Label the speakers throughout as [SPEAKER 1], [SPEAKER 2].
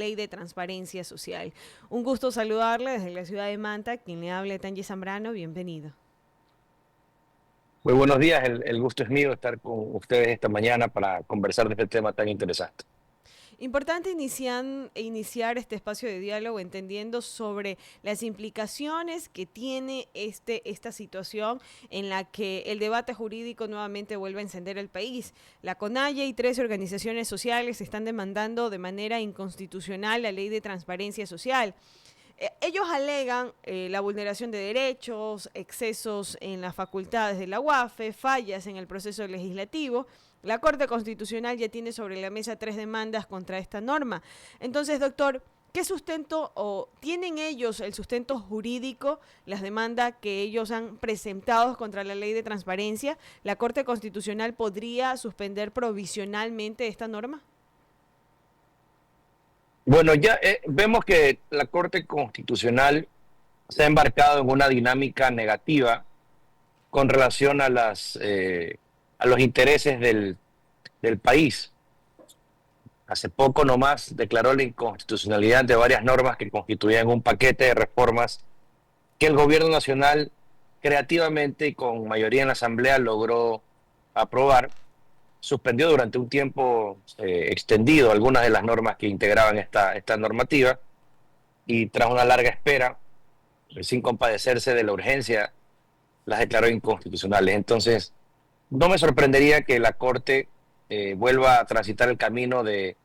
[SPEAKER 1] Ley de Transparencia Social. Un gusto saludarle desde la ciudad de Manta. Quien le habla, Tangi Zambrano, bienvenido.
[SPEAKER 2] Muy buenos días, el gusto es mío estar con ustedes esta mañana para conversar de este tema tan interesante.
[SPEAKER 1] Importante iniciar este espacio de diálogo entendiendo sobre las implicaciones que tiene esta situación en la que el debate jurídico nuevamente vuelve a encender el país. La CONAIE y 13 organizaciones sociales están demandando de manera inconstitucional la ley de transparencia social. Ellos alegan la vulneración de derechos, excesos en las facultades de la UAFE, fallas en el proceso legislativo. La Corte Constitucional ya tiene sobre la mesa 3 demandas contra esta norma. Entonces, doctor, ¿qué sustento o tienen ellos el sustento jurídico, las demandas que ellos han presentado contra la ley de transparencia? ¿La Corte Constitucional podría suspender provisionalmente esta norma?
[SPEAKER 2] Bueno, ya vemos que la Corte Constitucional se ha embarcado en una dinámica negativa con relación a a los intereses del país. Hace poco nomás declaró la inconstitucionalidad de varias normas que constituían un paquete de reformas que el gobierno nacional creativamente y con mayoría en la Asamblea logró aprobar. Suspendió durante un tiempo extendido algunas de las normas que integraban esta normativa y tras una larga espera, sin compadecerse de la urgencia, las declaró inconstitucionales. Entonces, no me sorprendería que la Corte vuelva a transitar el camino de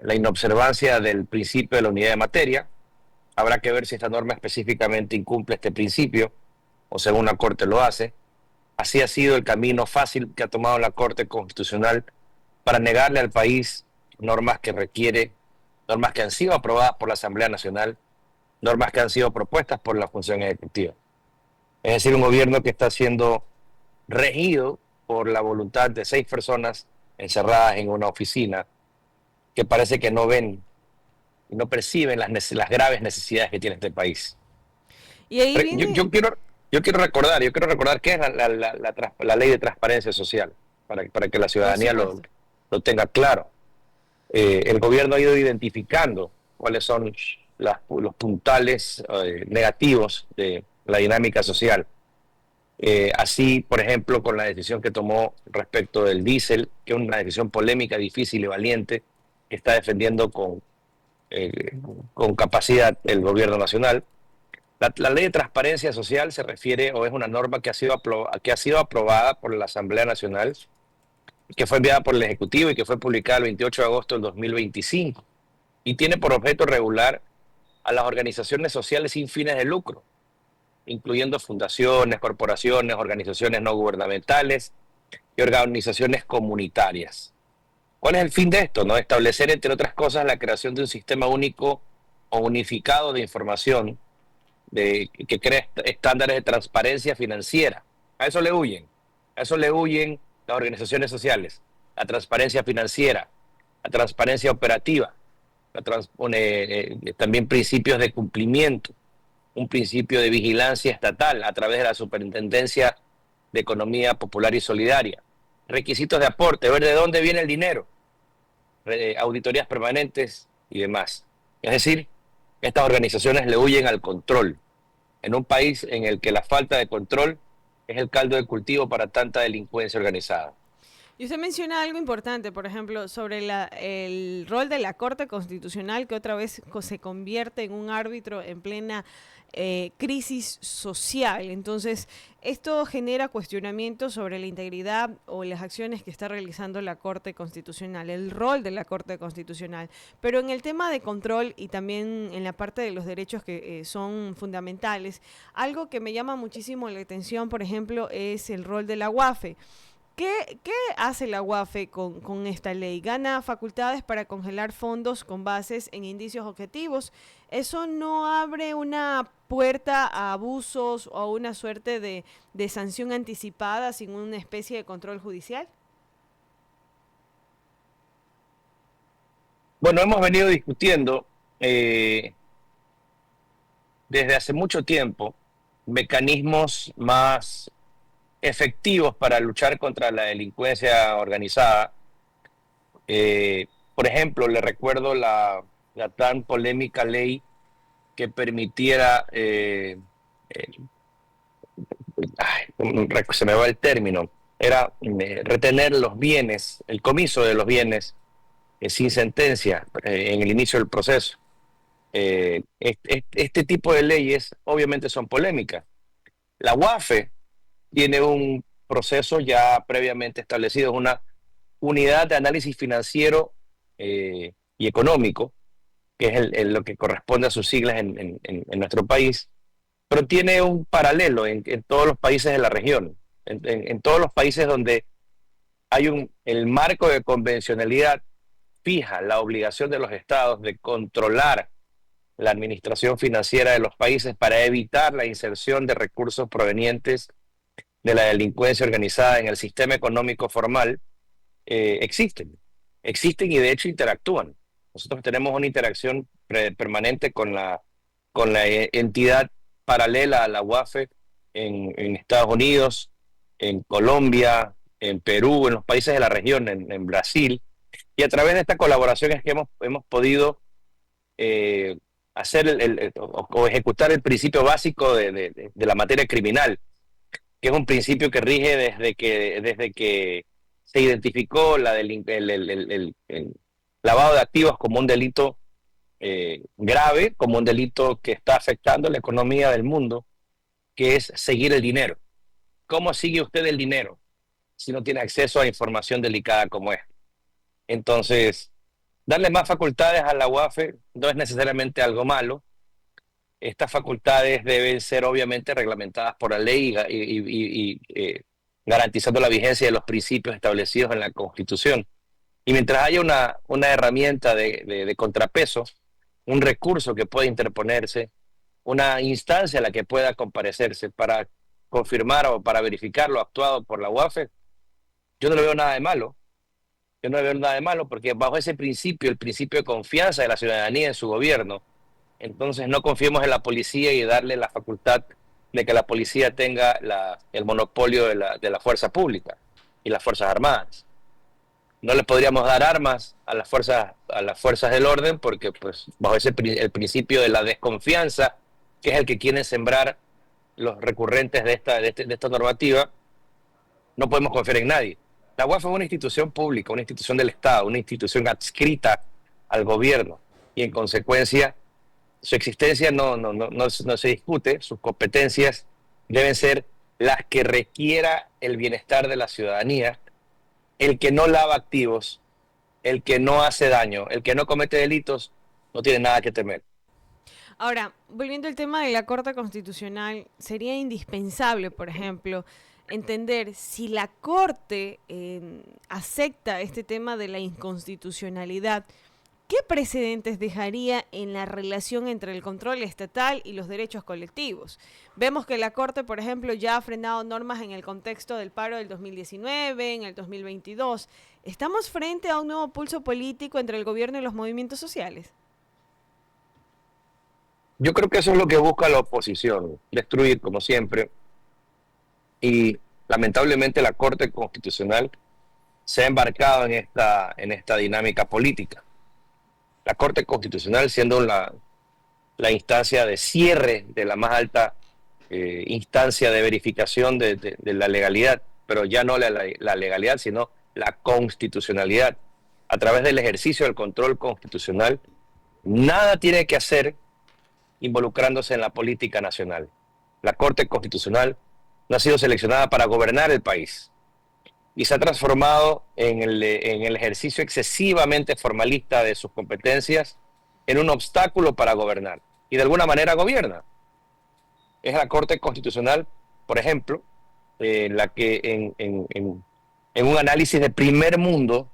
[SPEAKER 2] la inobservancia del principio de la unidad de materia. Habrá que ver si esta norma específicamente incumple este principio o según la Corte lo hace. Así ha sido el camino fácil que ha tomado la Corte Constitucional para negarle al país normas que requiere, normas que han sido aprobadas por la Asamblea Nacional, normas que han sido propuestas por la función ejecutiva. Es decir, un gobierno que está siendo regido por la voluntad de 6 personas encerradas en una oficina que parece que no ven y no perciben las graves necesidades que tiene este país.
[SPEAKER 1] Y ahí
[SPEAKER 2] Yo,
[SPEAKER 1] viene,
[SPEAKER 2] yo quiero, yo quiero recordar qué es la ley de transparencia social, para que la
[SPEAKER 1] por
[SPEAKER 2] ciudadanía
[SPEAKER 1] supuesto.
[SPEAKER 2] lo tenga claro. El gobierno ha ido identificando cuáles son los puntales negativos de la dinámica social. Así, por ejemplo, con la decisión que tomó respecto del diésel, que es una decisión polémica, difícil y valiente, que está defendiendo eh, con capacidad el gobierno nacional. La ley de transparencia social se refiere o es una norma que ha sido aprobada por la Asamblea Nacional, que fue enviada por el Ejecutivo y que fue publicada el 28 de agosto del 2025. Y tiene por objeto regular a las organizaciones sociales sin fines de lucro, incluyendo fundaciones, corporaciones, organizaciones no gubernamentales y organizaciones comunitarias. ¿Cuál es el fin de esto? ¿No? Establecer, entre otras cosas, la creación de un sistema único o unificado de información que crea estándares de transparencia financiera. A eso le huyen. A eso le huyen las organizaciones sociales. La transparencia financiera, la transparencia operativa, también principios de cumplimiento, un principio de vigilancia estatal a través de la Superintendencia de Economía Popular y Solidaria, requisitos de aporte, ver de dónde viene el dinero, auditorías permanentes y demás. Es decir, estas organizaciones le huyen al control en un país en el que la falta de control es el caldo de cultivo para tanta delincuencia organizada.
[SPEAKER 1] Y usted menciona algo importante, por ejemplo, sobre el rol de la Corte Constitucional, que otra vez se convierte en un árbitro en plena crisis social. Entonces, esto genera cuestionamientos sobre la integridad o las acciones que está realizando la Corte Constitucional, el rol de la Corte Constitucional. Pero en el tema de control y también en la parte de los derechos que son fundamentales, algo que me llama muchísimo la atención, por ejemplo, es el rol de la UAFE. ¿Qué hace la UAFE con esta ley? Gana facultades para congelar fondos con bases en indicios objetivos. ¿Eso no abre una puerta a abusos o a una suerte de sanción anticipada sin una especie de control judicial?
[SPEAKER 2] Bueno, hemos venido discutiendo eh, desde hace mucho tiempo mecanismos más efectivos para luchar contra la delincuencia organizada. Por ejemplo, le recuerdo la tan polémica ley que permitiera, se me va el término, era retener los bienes, el comiso de los bienes sin sentencia en el inicio del proceso. Este tipo de leyes obviamente son polémicas. La UAFE tiene un proceso ya previamente establecido, es una unidad de análisis financiero y económico, que es lo que corresponde a sus siglas en nuestro país, pero tiene un paralelo en todos los países de la región, en todos los países donde hay el marco de convencionalidad fija la obligación de los estados de controlar la administración financiera de los países para evitar la inserción de recursos provenientes de la delincuencia organizada en el sistema económico formal. Existen y de hecho interactúan. Nosotros tenemos una interacción permanente con la entidad paralela a la UAFE en Estados Unidos, en Colombia, en Perú, en los países de la región, en Brasil. Y a través de esta colaboración es que hemos podido hacer o ejecutar el principio básico de la materia criminal, que es un principio que rige desde que se identificó el lavado de activos como un delito grave, como un delito que está afectando la economía del mundo, que es seguir el dinero. ¿Cómo sigue usted el dinero si no tiene acceso a información delicada como esta? Entonces, darle más facultades a la UAFE no es necesariamente algo malo. Estas facultades deben ser obviamente reglamentadas por la ley y garantizando la vigencia de los principios establecidos en la Constitución. Y mientras haya una herramienta de contrapeso, un recurso que pueda interponerse, una instancia a la que pueda comparecerse para confirmar o para verificar lo actuado por la UAFE, yo no le veo nada de malo. Yo no le veo nada de malo porque bajo ese principio, el principio de confianza de la ciudadanía en su gobierno, entonces no confiemos en la policía y darle la facultad de que la policía tenga el monopolio de la fuerza pública y las Fuerzas Armadas. No le podríamos dar armas a las fuerzas del orden porque pues bajo el principio de la desconfianza, que es el que quieren sembrar los recurrentes de esta normativa, no podemos confiar en nadie. La UAF es una institución pública, una institución del Estado, una institución adscrita al gobierno y en consecuencia su existencia no se discute, sus competencias deben ser las que requiera el bienestar de la ciudadanía. El que no lava activos, el que no hace daño, el que no comete delitos, no tiene nada que temer.
[SPEAKER 1] Ahora, volviendo al tema de la Corte Constitucional, sería indispensable, por ejemplo, entender si la Corte acepta este tema de la inconstitucionalidad. ¿Qué precedentes dejaría en la relación entre el control estatal y los derechos colectivos? Vemos que la Corte, por ejemplo, ya ha frenado normas en el contexto del paro del 2019, en el 2022. ¿Estamos frente a un nuevo pulso político entre el gobierno y los movimientos sociales?
[SPEAKER 2] Yo creo que eso es lo que busca la oposición, destruir como siempre. Y lamentablemente la Corte Constitucional se ha embarcado en esta dinámica política. La Corte Constitucional siendo la instancia de cierre de la más alta instancia de verificación de la legalidad, pero ya no la legalidad, sino la constitucionalidad. A través del ejercicio del control constitucional, nada tiene que hacer involucrándose en la política nacional. La Corte Constitucional no ha sido seleccionada para gobernar el país y se ha transformado en el ejercicio excesivamente formalista de sus competencias en un obstáculo para gobernar. Y de alguna manera gobierna. Es la Corte Constitucional, por ejemplo, la que en un análisis de primer mundo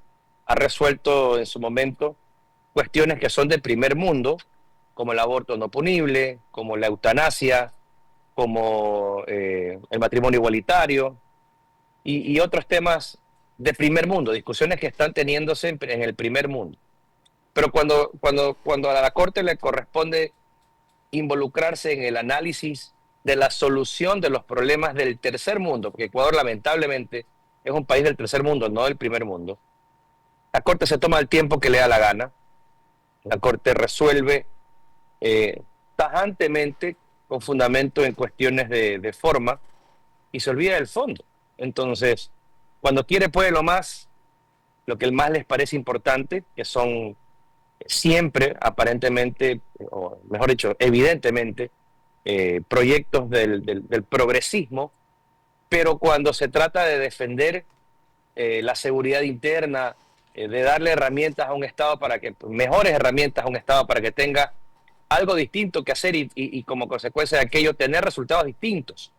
[SPEAKER 2] ha resuelto en su momento cuestiones que son de primer mundo, como el aborto no punible, como la eutanasia, como el matrimonio igualitario y otros temas de primer mundo, discusiones que están teniéndose en el primer mundo. Pero cuando a la Corte le corresponde involucrarse en el análisis de la solución de los problemas del tercer mundo, porque Ecuador lamentablemente es un país del tercer mundo, no del primer mundo, La Corte se toma el tiempo que le da la gana, la Corte resuelve eh, tajantemente con fundamento en cuestiones de forma y se olvida del fondo. Entonces, cuando quiere puede lo que más les parece importante, que son siempre aparentemente, o mejor dicho, evidentemente, proyectos del progresismo, pero cuando se trata de defender la seguridad interna, de darle herramientas a un Estado para que, mejores herramientas a un Estado para que tenga algo distinto que hacer y como consecuencia de aquello tener resultados distintos,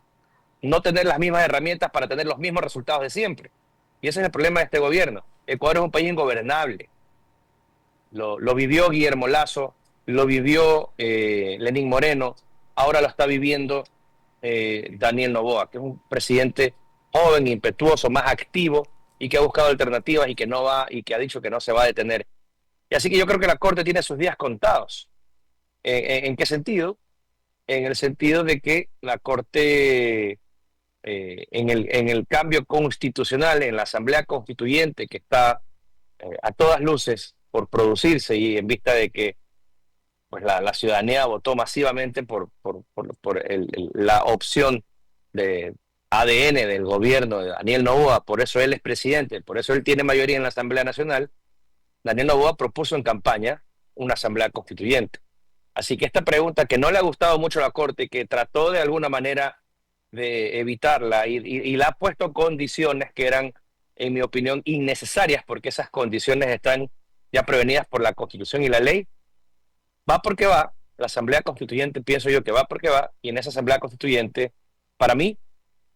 [SPEAKER 2] no tener las mismas herramientas para tener los mismos resultados de siempre. Y ese es el problema de este gobierno. Ecuador es un país ingobernable. Lo vivió Guillermo Lasso, lo vivió Lenín Moreno, ahora lo está viviendo Daniel Noboa, que es un presidente joven, impetuoso, más activo y que ha buscado alternativas y que no va y que ha dicho que no se va a detener. Y así que yo creo que la Corte tiene sus días contados. ¿En qué sentido? En el sentido de que la Corte, en el cambio constitucional, en la Asamblea Constituyente, que está a todas luces por producirse y en vista de que pues la ciudadanía votó masivamente por la opción de ADN del gobierno de Daniel Noboa, por eso él es presidente, por eso él tiene mayoría en la Asamblea Nacional. Daniel Noboa propuso en campaña una Asamblea Constituyente. Así que esta pregunta que no le ha gustado mucho a la Corte, que trató de alguna manera de evitarla y la ha puesto condiciones que eran, en mi opinión, innecesarias, porque esas condiciones están ya prevenidas por la Constitución y la ley, va porque va. La Asamblea Constituyente, pienso yo que va porque va, y en esa Asamblea Constituyente, para mí,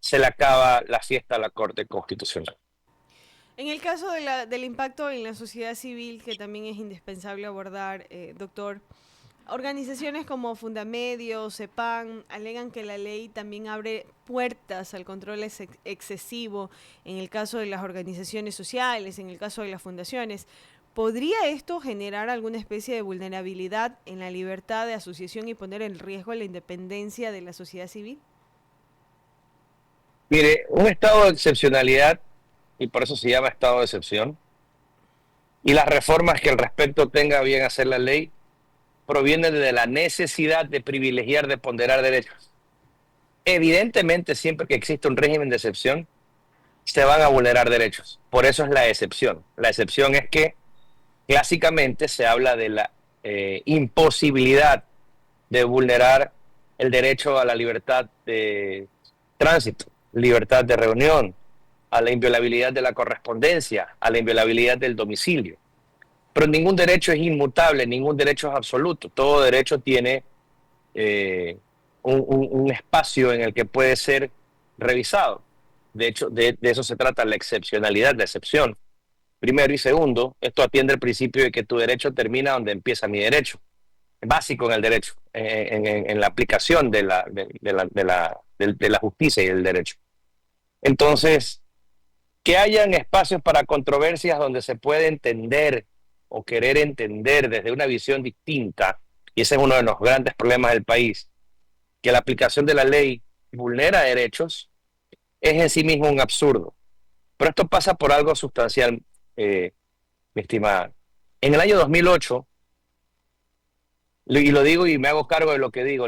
[SPEAKER 2] se le acaba la fiesta a la Corte Constitucional.
[SPEAKER 1] En el caso del impacto en la sociedad civil, que también es indispensable abordar, doctor, organizaciones como Fundamedios, CEPAN, alegan que la ley también abre puertas al control excesivo en el caso de las organizaciones sociales, en el caso de las fundaciones. ¿Podría esto generar alguna especie de vulnerabilidad en la libertad de asociación y poner en riesgo la independencia de la sociedad civil?
[SPEAKER 2] Mire, un estado de excepcionalidad, y por eso se llama estado de excepción, y las reformas que al respecto tenga bien hacer la ley, provienen de la necesidad de privilegiar, de ponderar derechos. Evidentemente, siempre que existe un régimen de excepción, se van a vulnerar derechos. Por eso es la excepción. La excepción es que clásicamente se habla de la imposibilidad de vulnerar el derecho a la libertad de tránsito, libertad de reunión, a la inviolabilidad de la correspondencia, a la inviolabilidad del domicilio. Pero ningún derecho es inmutable, ningún derecho es absoluto. Todo derecho tiene un espacio en el que puede ser revisado. De hecho, de eso se trata la excepcionalidad, la excepción. Primero y segundo, esto atiende el principio de que tu derecho termina donde empieza mi derecho. Básico en el derecho, en la aplicación de la justicia y del derecho. Entonces, que hayan espacios para controversias donde se puede entender o querer entender desde una visión distinta, y ese es uno de los grandes problemas del país, que la aplicación de la ley vulnera derechos, es en sí mismo un absurdo. Pero esto pasa por algo sustancial, mi estimada. En el año 2008, y lo digo y me hago cargo de lo que digo,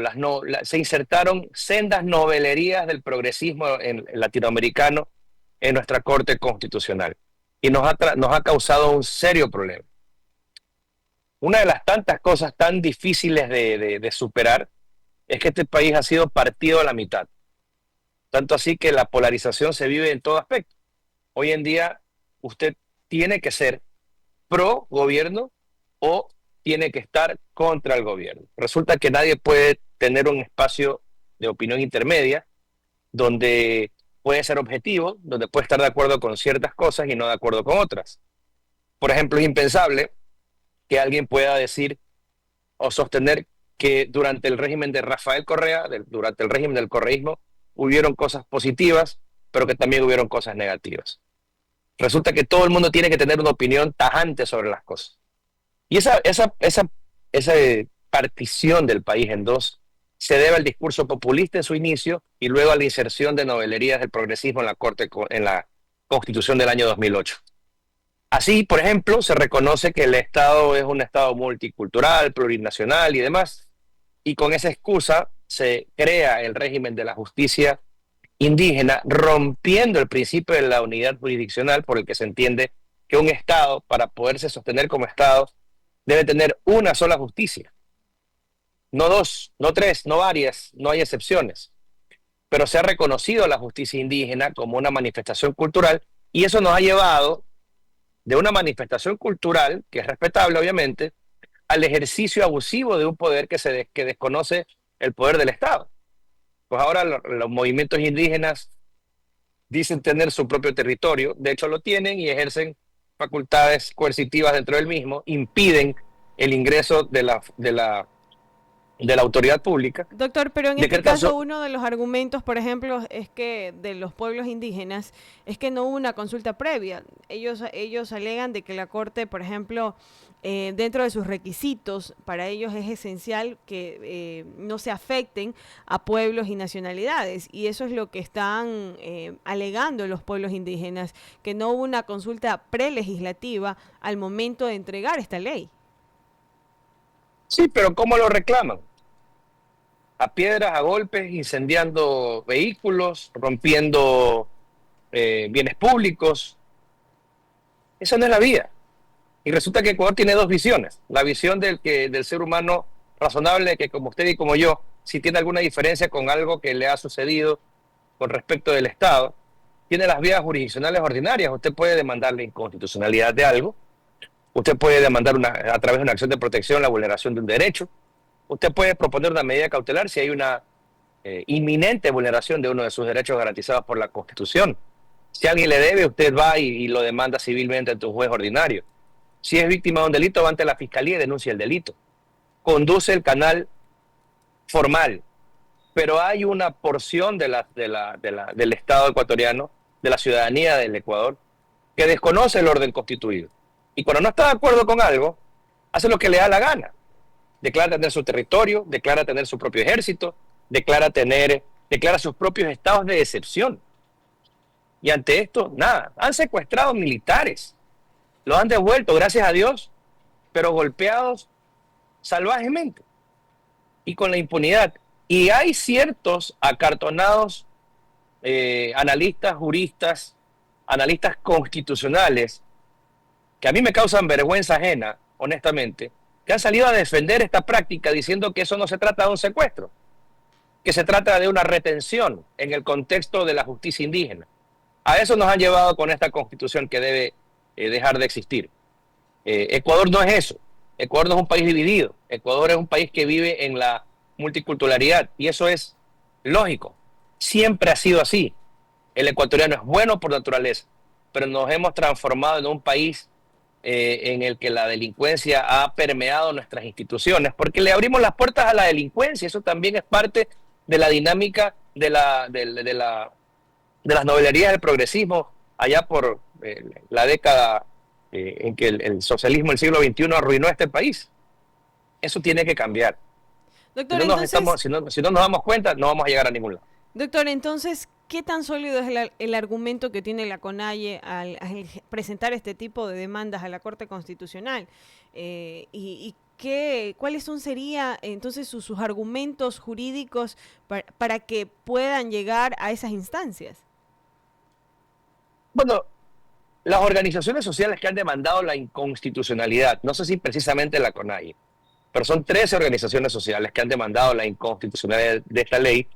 [SPEAKER 2] se insertaron sendas novelerías del progresismo latinoamericano en nuestra Corte Constitucional y nos ha causado un serio problema. Una de las tantas cosas tan difíciles de superar es que este país ha sido partido a la mitad. Tanto así que la polarización se vive en todo aspecto. Hoy en día usted tiene que ser pro gobierno o tiene que estar contra el gobierno. Resulta que nadie puede tener un espacio de opinión intermedia donde puede ser objetivo, donde puede estar de acuerdo con ciertas cosas y no de acuerdo con otras. Por ejemplo, es impensable que alguien pueda decir o sostener que durante el régimen de Rafael Correa, durante el régimen del correísmo, hubieron cosas positivas, pero que también hubieron cosas negativas. Resulta que todo el mundo tiene que tener una opinión tajante sobre las cosas. Y esa partición del país en dos se debe al discurso populista en su inicio y luego a la inserción de novelerías del progresismo en la Constitución del año 2008. Así, por ejemplo, se reconoce que el Estado es un Estado multicultural, plurinacional y demás, y con esa excusa se crea el régimen de la justicia indígena, rompiendo el principio de la unidad jurisdiccional por el que se entiende que un Estado, para poderse sostener como Estado, debe tener una sola justicia, no dos, no tres, no varias, no hay excepciones, pero se ha reconocido la justicia indígena como una manifestación cultural y eso nos ha llevado de una manifestación cultural, que es respetable obviamente, al ejercicio abusivo de un poder que desconoce el poder del Estado. Pues ahora los movimientos indígenas dicen tener su propio territorio, de hecho lo tienen y ejercen facultades coercitivas dentro del mismo, impiden el ingreso de la autoridad pública.
[SPEAKER 1] Doctor, pero en este
[SPEAKER 2] Decretan
[SPEAKER 1] caso uno de los argumentos, por ejemplo, es que de los pueblos indígenas es que no hubo una consulta previa. Ellos alegan de que la Corte, por ejemplo, dentro de sus requisitos, para ellos es esencial que no se afecten a pueblos y nacionalidades. Y eso es lo que están alegando los pueblos indígenas, que no hubo una consulta prelegislativa al momento de entregar esta ley.
[SPEAKER 2] Sí, pero ¿cómo lo reclaman? A piedras, a golpes, incendiando vehículos, rompiendo bienes públicos. Esa no es la vía. Y resulta que Ecuador tiene dos visiones. La visión del ser humano razonable, que como usted y como yo, si tiene alguna diferencia con algo que le ha sucedido con respecto del Estado, tiene las vías jurisdiccionales ordinarias. Usted puede demandar la inconstitucionalidad de algo, usted puede demandar a través de una acción de protección la vulneración de un derecho, usted puede proponer una medida cautelar si hay una inminente vulneración de uno de sus derechos garantizados por la Constitución. Si alguien le debe, usted va y lo demanda civilmente ante un juez ordinario. Si es víctima de un delito, va ante la fiscalía y denuncia el delito. Conduce el canal formal, pero hay una porción del Estado ecuatoriano, de la ciudadanía del Ecuador, que desconoce el orden constituido. Y cuando no está de acuerdo con algo, hace lo que le da la gana. Declara tener su territorio, declara tener su propio ejército, declara sus propios estados de excepción. Y ante esto, nada. Han secuestrado militares, los han devuelto, gracias a Dios, pero golpeados salvajemente y con la impunidad. Y hay ciertos acartonados analistas, juristas, analistas constitucionales, que a mí me causan vergüenza ajena, honestamente, que han salido a defender esta práctica diciendo que eso no se trata de un secuestro, que se trata de una retención en el contexto de la justicia indígena. A eso nos han llevado con esta constitución que debe dejar de existir. Ecuador no es eso. Ecuador no es un país dividido. Ecuador es un país que vive en la multiculturalidad y eso es lógico. Siempre ha sido así. El ecuatoriano es bueno por naturaleza, pero nos hemos transformado en un país en el que la delincuencia ha permeado nuestras instituciones, porque le abrimos las puertas a la delincuencia. Eso también es parte de la dinámica de las novelerías del progresismo allá por la década en que el socialismo del siglo XXI arruinó este país. Eso tiene que cambiar.
[SPEAKER 1] Doctor,
[SPEAKER 2] si no nos damos cuenta, no vamos a llegar a ningún lado.
[SPEAKER 1] Doctor, entonces, ¿qué tan sólido es el argumento que tiene la CONAIE al presentar este tipo de demandas a la Corte Constitucional? ¿Cuáles serían entonces sus argumentos jurídicos para que puedan llegar a esas instancias?
[SPEAKER 2] Bueno, las organizaciones sociales que han demandado la inconstitucionalidad, no sé si precisamente la CONAIE, pero son 13 organizaciones sociales que han demandado la inconstitucionalidad de esta ley,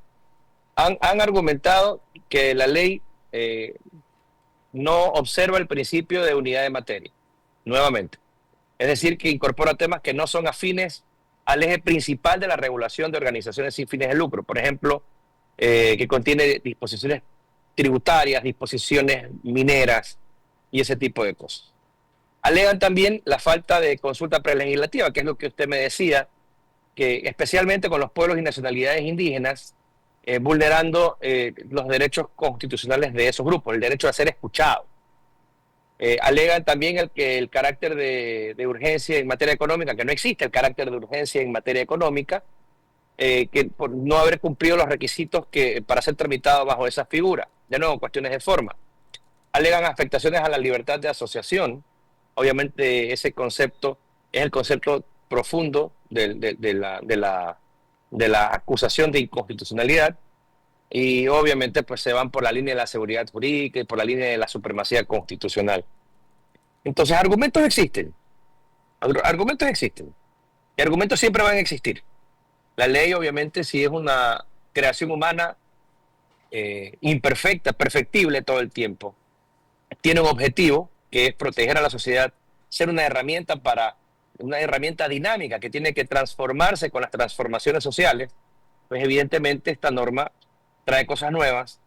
[SPEAKER 2] han argumentado que la ley no observa el principio de unidad de materia, nuevamente. Es decir, que incorpora temas que no son afines al eje principal de la regulación de organizaciones sin fines de lucro. Por ejemplo, que contiene disposiciones tributarias, disposiciones mineras y ese tipo de cosas. Alegan también la falta de consulta prelegislativa, que es lo que usted me decía, que especialmente con los pueblos y nacionalidades indígenas, vulnerando los derechos constitucionales de esos grupos, el derecho a ser escuchado. Alegan también el carácter de urgencia en materia económica, que no existe el carácter de urgencia en materia económica, que por no haber cumplido los requisitos para ser tramitado bajo esa figura. De nuevo, cuestiones de forma. Alegan afectaciones a la libertad de asociación, Obviamente ese concepto es el concepto profundo de la acusación de inconstitucionalidad, y obviamente pues se van por la línea de la seguridad jurídica y por la línea de la supremacía constitucional. Entonces argumentos existen, y argumentos siempre van a existir. La ley obviamente si es una creación humana imperfecta, perfectible todo el tiempo, tiene un objetivo que es proteger a la sociedad, ser una herramienta dinámica que tiene que transformarse con las transformaciones sociales. Pues evidentemente esta norma trae cosas nuevas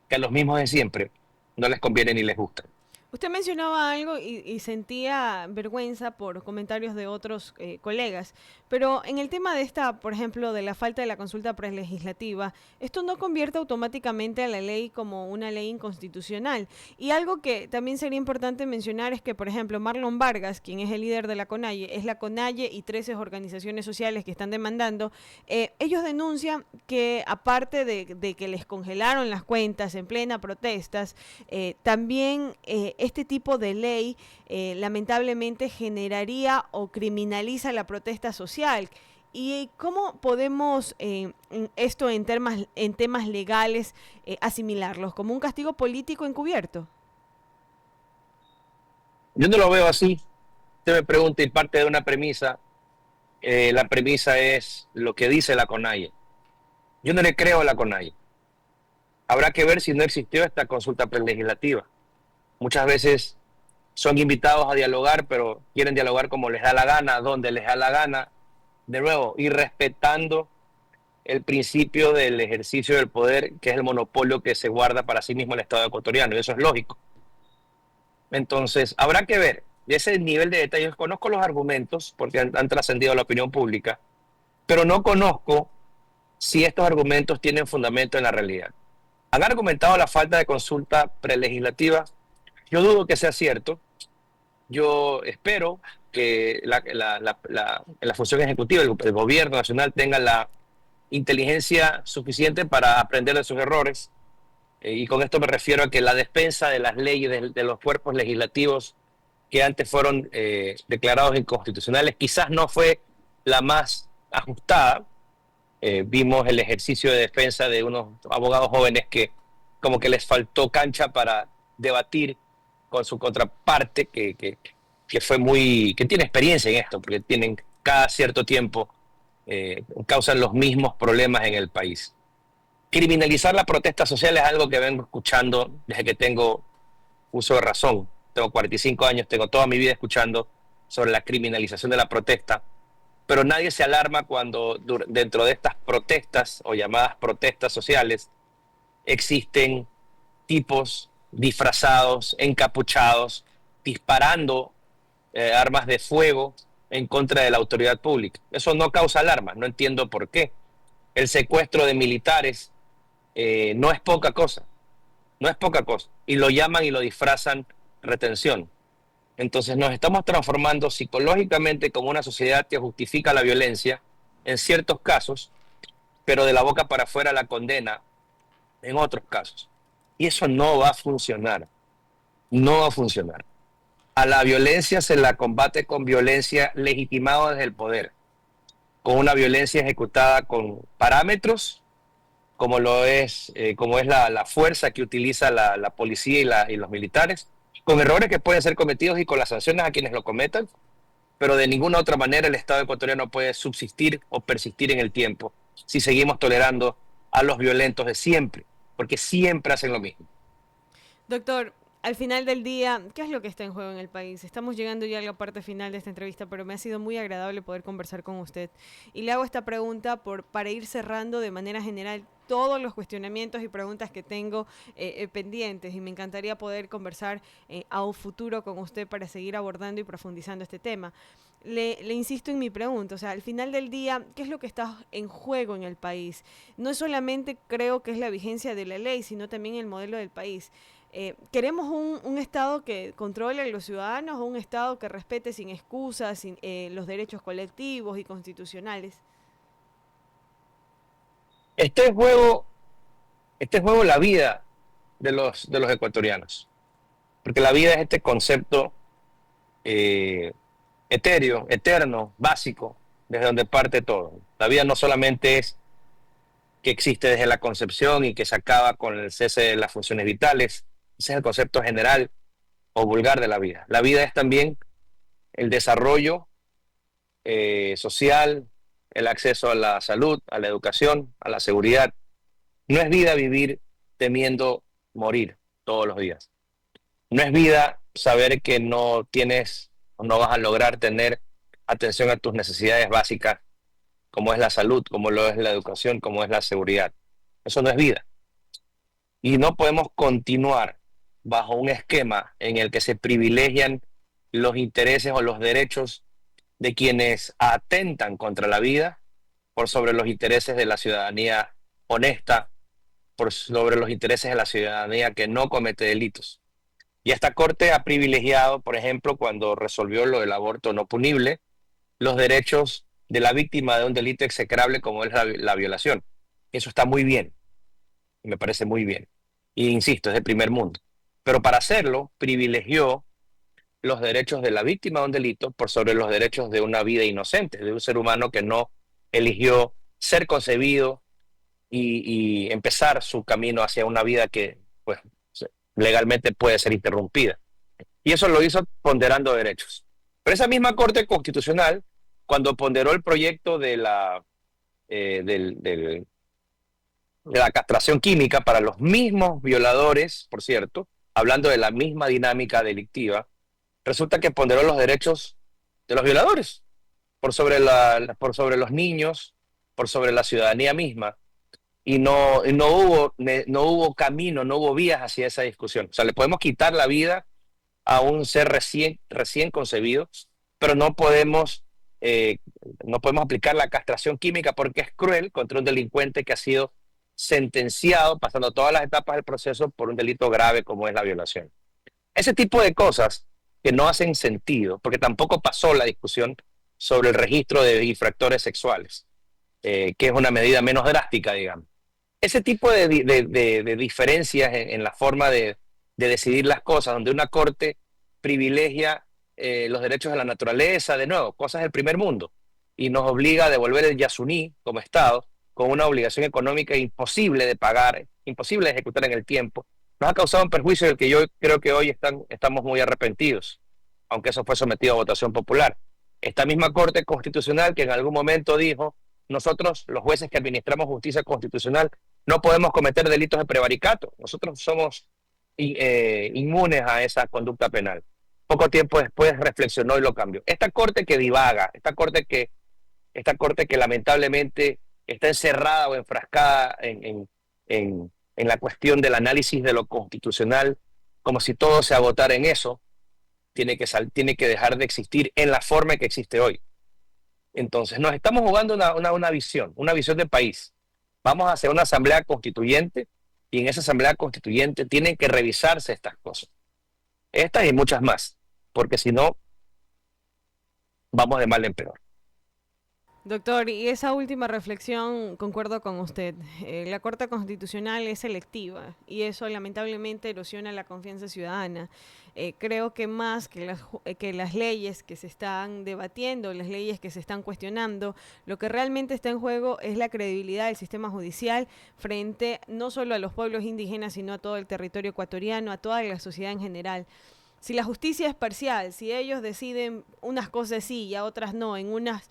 [SPEAKER 2] que a los mismos de siempre no les conviene ni les gusta.
[SPEAKER 1] Usted mencionaba algo y sentía vergüenza por comentarios de otros colegas, pero en el tema de esta, por ejemplo, de la falta de la consulta prelegislativa, esto no convierte automáticamente a la ley como una ley inconstitucional. Y algo que también sería importante mencionar es que, por ejemplo, Marlon Vargas, quien es el líder de la CONAIE, es la CONAIE y 13 organizaciones sociales que están demandando, ellos denuncian que aparte de que les congelaron las cuentas en plena protestas, también este tipo de ley lamentablemente generaría o criminaliza la protesta social. ¿Y cómo podemos esto en temas legales asimilarlos? ¿Como un castigo político encubierto?
[SPEAKER 2] Yo no lo veo así. Usted me pregunta y parte de una premisa. La premisa es lo que dice la CONAIE. Yo no le creo a la CONAIE. Habrá que ver si no existió esta consulta prelegislativa. Muchas veces son invitados a dialogar, pero quieren dialogar como les da la gana, donde les da la gana, de nuevo, y respetando el principio del ejercicio del poder, que es el monopolio que se guarda para sí mismo el Estado ecuatoriano, y eso es lógico. Entonces, habrá que ver ese nivel de detalle. Yo conozco los argumentos, porque han trascendido a la opinión pública, pero no conozco si estos argumentos tienen fundamento en la realidad. Han argumentado la falta de consulta prelegislativa. Yo dudo que sea cierto. Yo espero que la función ejecutiva, el gobierno nacional, tenga la inteligencia suficiente para aprender de sus errores. Y con esto me refiero a que la defensa de las leyes de los cuerpos legislativos que antes fueron declarados inconstitucionales quizás no fue la más ajustada. Vimos el ejercicio de defensa de unos abogados jóvenes que como que les faltó cancha para debatir con su contraparte, que fue que tiene experiencia en esto, porque tienen cada cierto tiempo, causan los mismos problemas en el país. Criminalizar la protesta social es algo que vengo escuchando desde que tengo uso de razón. Tengo 45 años, tengo toda mi vida escuchando sobre la criminalización de la protesta, pero nadie se alarma cuando dentro de estas protestas o llamadas protestas sociales existen tipos disfrazados, encapuchados, disparando armas de fuego en contra de la autoridad pública. Eso no causa alarma, no entiendo por qué. El secuestro de militares no es poca cosa, no es poca cosa, y lo llaman y lo disfrazan retención. Entonces nos estamos transformando psicológicamente como una sociedad que justifica la violencia en ciertos casos, pero de la boca para afuera la condena en otros casos. Y eso no va a funcionar, no va a funcionar. A la violencia se la combate con violencia legitimada desde el poder, con una violencia ejecutada con parámetros, como es la fuerza que utiliza la policía y los militares, con errores que pueden ser cometidos y con las sanciones a quienes lo cometan, pero de ninguna otra manera el Estado ecuatoriano puede subsistir o persistir en el tiempo si seguimos tolerando a los violentos de siempre, porque siempre hacen lo mismo.
[SPEAKER 1] Doctor, al final del día, ¿qué es lo que está en juego en el país? Estamos llegando ya a la parte final de esta entrevista, pero me ha sido muy agradable poder conversar con usted. Y le hago esta pregunta para ir cerrando de manera general todos los cuestionamientos y preguntas que tengo pendientes, y me encantaría poder conversar a un futuro con usted para seguir abordando y profundizando este tema. Le insisto en mi pregunta, o sea, al final del día, ¿qué es lo que está en juego en el país? No solamente creo que es la vigencia de la ley, sino también el modelo del país. ¿Queremos un Estado que controle a los ciudadanos o un Estado que respete sin excusas los derechos colectivos y constitucionales?
[SPEAKER 2] Este juego, este juego la vida de los ecuatorianos, porque la vida es este concepto eh, etéreo, eterno, básico, desde donde parte todo. La vida no solamente es que existe desde la concepción y que se acaba con el cese de las funciones vitales. Ese es el concepto general o vulgar de la vida. La vida es también el desarrollo social, el acceso a la salud, a la educación, a la seguridad. No es vida vivir temiendo morir todos los días. No es vida saber que no tienes o no vas a lograr tener atención a tus necesidades básicas, como es la salud, como lo es la educación, como es la seguridad. Eso no es vida. Y no podemos continuar bajo un esquema en el que se privilegian los intereses o los derechos de quienes atentan contra la vida por sobre los intereses de la ciudadanía honesta, por sobre los intereses de la ciudadanía que no comete delitos. Y esta Corte ha privilegiado, por ejemplo, cuando resolvió lo del aborto no punible, los derechos de la víctima de un delito execrable como es la violación. Eso está muy bien, me parece muy bien. Y insisto, es el primer mundo. Pero para hacerlo, privilegió los derechos de la víctima de un delito por sobre los derechos de una vida inocente, de un ser humano que no eligió ser concebido y empezar su camino hacia una vida que pues, legalmente puede ser interrumpida. Y eso lo hizo ponderando derechos. Pero esa misma Corte Constitucional, cuando ponderó el proyecto de de la castración química para los mismos violadores, por cierto, hablando de la misma dinámica delictiva, resulta que ponderó los derechos de los violadores por sobre los niños, por sobre la ciudadanía misma. Y no hubo camino, no hubo vías hacia esa discusión. O sea, le podemos quitar la vida a un ser recién concebido, pero eh, no podemos aplicar la castración química porque es cruel contra un delincuente que ha sido sentenciado, pasando todas las etapas del proceso por un delito grave como es la violación. Ese tipo de cosas que no hacen sentido, porque tampoco pasó la discusión sobre el registro de infractores sexuales, que es una medida menos drástica, digamos. Ese tipo de diferencias en la forma de decidir las cosas, donde una corte privilegia los derechos de la naturaleza, de nuevo, cosas del primer mundo, y nos obliga a devolver el Yasuní como Estado, con una obligación económica imposible de pagar, imposible de ejecutar en el tiempo, nos ha causado un perjuicio del que yo creo que hoy estamos muy arrepentidos, aunque eso fue sometido a votación popular. Esta misma Corte Constitucional que en algún momento dijo, nosotros, los jueces que administramos justicia constitucional, no podemos cometer delitos de prevaricato. Nosotros somos inmunes a esa conducta penal. Poco tiempo después reflexionó y lo cambió. Esta corte que divaga, esta corte que lamentablemente está encerrada o enfrascada en la cuestión del análisis de lo constitucional, como si todo se agotara en eso, tiene que dejar de existir en la forma que existe hoy. Entonces, nos estamos jugando una visión de país. Vamos a hacer una asamblea constituyente y en esa asamblea constituyente tienen que revisarse estas cosas. Estas y muchas más, porque si no, vamos de mal en peor.
[SPEAKER 1] Doctor, y esa última reflexión, concuerdo con usted. La Corte Constitucional es selectiva y eso lamentablemente erosiona la confianza ciudadana. Creo que más que las leyes que se están debatiendo, las leyes que se están cuestionando, lo que realmente está en juego es la credibilidad del sistema judicial frente no solo a los pueblos indígenas, sino a todo el territorio ecuatoriano, a toda la sociedad en general. Si la justicia es parcial, si ellos deciden unas cosas sí y a otras no, en unas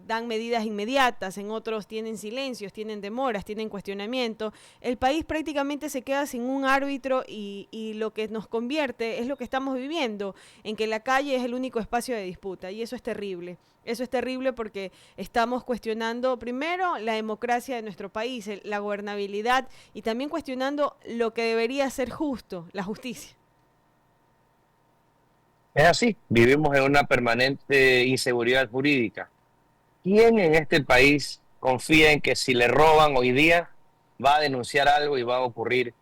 [SPEAKER 1] dan medidas inmediatas, en otros tienen silencios, tienen demoras, tienen cuestionamiento, el país prácticamente se queda sin un árbitro y lo que nos convierte es lo que estamos viviendo, en que la calle es el único espacio de disputa y eso es terrible. Eso es terrible porque estamos cuestionando primero la democracia de nuestro país, la gobernabilidad y también cuestionando lo que debería ser justo, la justicia.
[SPEAKER 2] Es así, vivimos en una permanente inseguridad jurídica. ¿Quién en este país confía en que si le roban hoy día va a denunciar algo y va a ocurrir,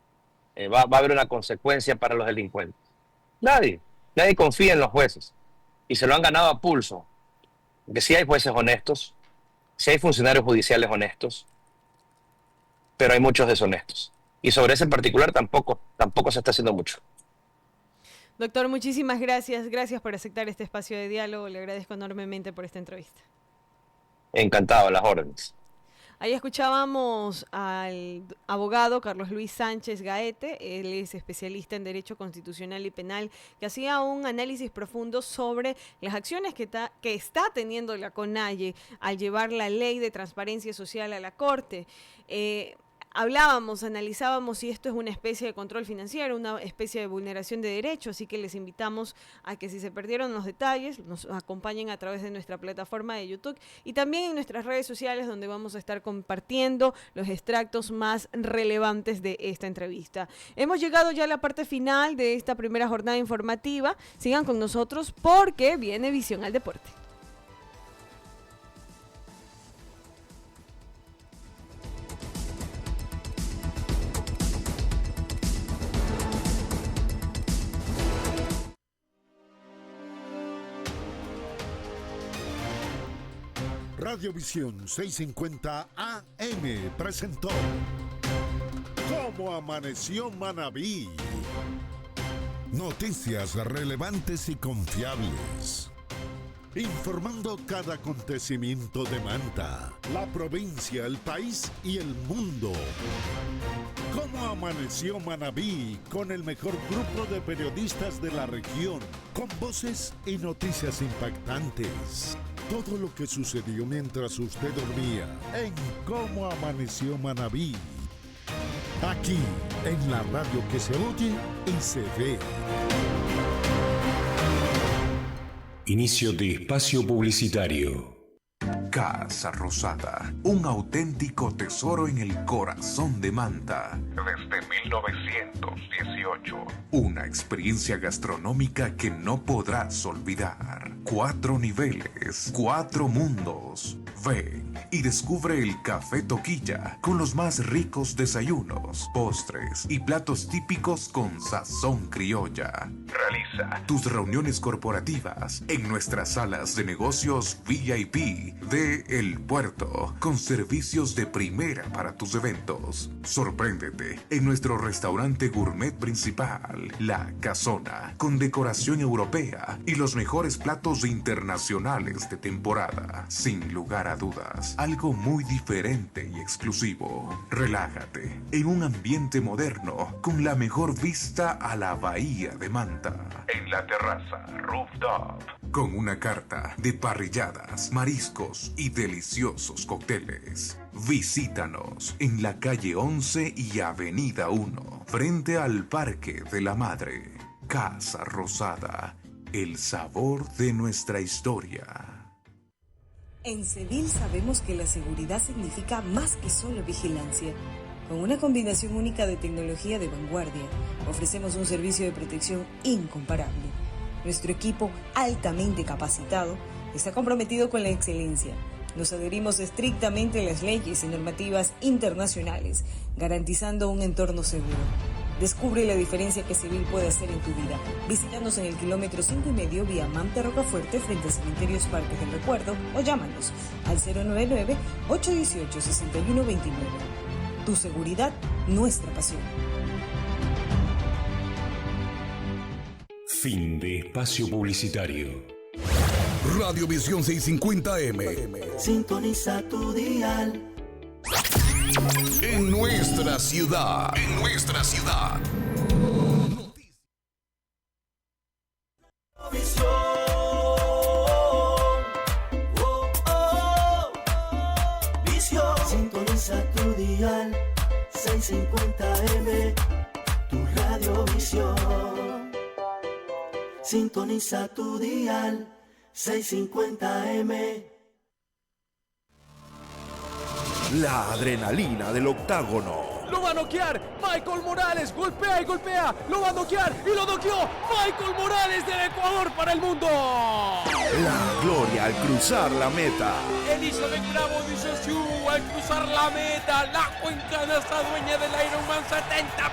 [SPEAKER 2] va a haber una consecuencia para los delincuentes? Nadie, nadie confía en los jueces y se lo han ganado a pulso. Que sí hay jueces honestos, sí hay funcionarios judiciales honestos, pero hay muchos deshonestos. Y sobre ese en particular tampoco se está haciendo mucho.
[SPEAKER 1] Doctor, muchísimas gracias. Gracias por aceptar este espacio de diálogo. Le agradezco enormemente por esta entrevista.
[SPEAKER 2] Encantado, a las órdenes.
[SPEAKER 1] Ahí escuchábamos al abogado Carlos Luis Sánchez Gaete. Él es especialista en Derecho Constitucional y Penal, que hacía un análisis profundo sobre las acciones que está teniendo la CONAIE al llevar la ley de transparencia social a la Corte. Analizábamos si esto es una especie de control financiero, una especie de vulneración de derechos, así que les invitamos a que si se perdieron los detalles, nos acompañen a través de nuestra plataforma de YouTube y también en nuestras redes sociales, donde vamos a estar compartiendo los extractos más relevantes de esta entrevista. Hemos llegado ya a la parte final de esta primera jornada informativa. Sigan con nosotros porque viene Visión al Deporte.
[SPEAKER 3] Radiovisión 650 AM presentó ¿Cómo amaneció Manabí? Noticias relevantes y confiables. Informando cada acontecimiento de Manta, la provincia, el país y el mundo. ¿Cómo amaneció Manabí? Con el mejor grupo de periodistas de la región, con voces y noticias impactantes. Todo lo que sucedió mientras usted dormía en ¿Cómo amaneció Manabí? Aquí, en la radio que se oye y se ve.
[SPEAKER 4] Inicio de espacio publicitario.
[SPEAKER 5] Casa Rosada, un auténtico tesoro en el corazón de Manta. Desde 1918. Una experiencia gastronómica que no podrás olvidar. 4 niveles, 4 mundos. Ven y descubre el Café Toquilla con los más ricos desayunos, postres y platos típicos con sazón criolla. Realiza tus reuniones corporativas en nuestras salas de negocios VIP de El Puerto, con servicios de primera para tus eventos. Sorpréndete en nuestro restaurante gourmet principal, La Casona, con decoración europea y los mejores platos internacionales de temporada. Sin lugar a dudas, algo muy diferente y exclusivo. Relájate en un ambiente moderno con la mejor vista a la bahía de Manta. En la terraza Rooftop, con una carta de parrilladas, mariscos y deliciosos cócteles. Visítanos en la calle 11 y avenida 1, frente al Parque de la Madre. Casa Rosada, el sabor de nuestra historia.
[SPEAKER 6] En Cedil sabemos que la seguridad significa más que solo vigilancia. Con una combinación única de tecnología de vanguardia, ofrecemos un servicio de protección incomparable. Nuestro equipo, altamente capacitado, está comprometido con la excelencia. Nos adherimos estrictamente a las leyes y normativas internacionales, garantizando un entorno seguro. Descubre la diferencia que Cedil puede hacer en tu vida. Visítanos en el kilómetro 5,5 vía Manta Rocafuerte frente a Cementerios Parques del Recuerdo o llámanos al 099-818-6129. Tu seguridad, nuestra pasión.
[SPEAKER 4] Fin de espacio publicitario.
[SPEAKER 3] Radiovisión 650M.
[SPEAKER 7] Sintoniza tu dial.
[SPEAKER 3] En nuestra ciudad. En nuestra ciudad.
[SPEAKER 7] Visión. Oh, oh. Visión. Sintoniza tu dial. 650M. Tu radiovisión. Sintoniza tu dial. 650M.
[SPEAKER 8] La adrenalina del octágono.
[SPEAKER 9] Lo va a noquear. Michael Morales golpea y golpea. Lo va a noquear y lo noqueó. Michael Morales del Ecuador para el mundo.
[SPEAKER 8] La gloria al cruzar la meta.
[SPEAKER 9] Elizabeth Bravo dice al cruzar la meta. La cuencana está dueña del Ironman 70.